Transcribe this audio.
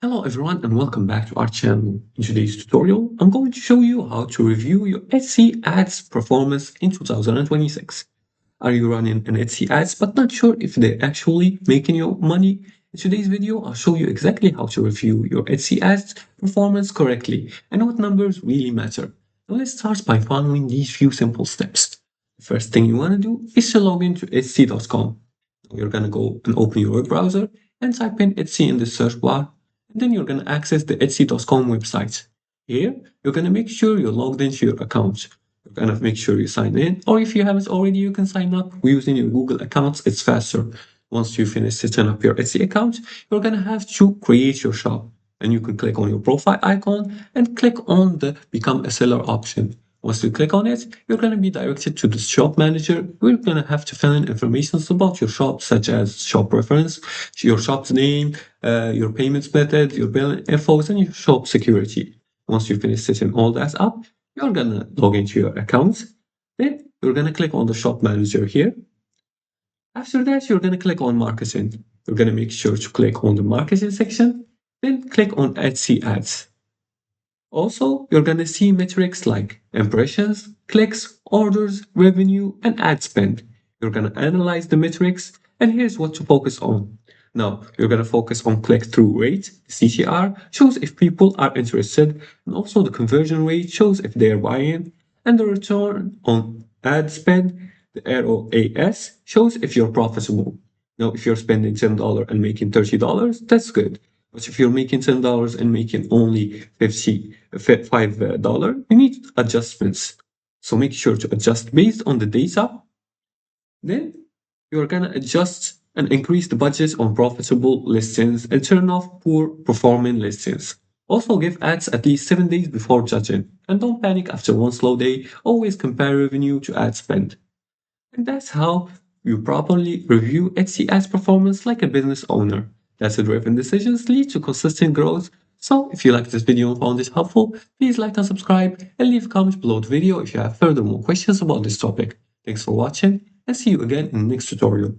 Hello everyone and welcome back to our channel. In today's tutorial, I'm going to show you how to review your Etsy ads performance in 2026. Are you running an Etsy ads but not sure if they're actually making you money? In today's video, I'll show you exactly how to review your Etsy ads performance correctly and what numbers really matter. Now let's start by following these few simple steps. The first thing you want to do is to log into Etsy.com. You're going to go and open your web browser and type in Etsy in the search bar. And then you're going to access the Etsy.com website. Here, you're going to make sure you're logged into your account. You're going to make sure you sign in, or if you haven't already, you can sign up using your Google accounts. It's faster. Once you finish setting up your Etsy account, you're going to have to create your shop. And you can click on your profile icon and click on the Become a Seller option. Once you click on it, you're going to be directed to the shop manager. We're going to have to fill in information about your shop, such as shop reference, your shop's name, your payments method, your billing infos, and your shop security. Once you finish setting all that up, you're going to log into your account. Then you're going to click on the shop manager here. After that, you're going to click on marketing. You're going to make sure to click on the marketing section, then click on Etsy ads. Also, you're going to see metrics like impressions, clicks, orders, revenue, and ad spend. You're going to analyze the metrics, and here's what to focus on. Now, you're going to focus on click-through rate, CTR, shows if people are interested, and also the conversion rate shows if they're buying, and the return on ad spend, the ROAS, shows if you're profitable. Now, if you're spending $10 and making $30, that's good. But if you're making $10 and making only $5, you need adjustments. So make sure to adjust based on the data. Then you're gonna adjust and increase the budget on profitable listings and turn off poor performing listings. Also give ads at least 7 days before judging. And don't panic after one slow day. Always compare revenue to ad spend. And that's how you properly review Etsy ads performance like a business owner. Data-driven decisions lead to consistent growth. So if you like this video and found it helpful, please like and subscribe and leave a comment below the video if you have further more questions about this topic. Thanks for watching and see you again in the next tutorial.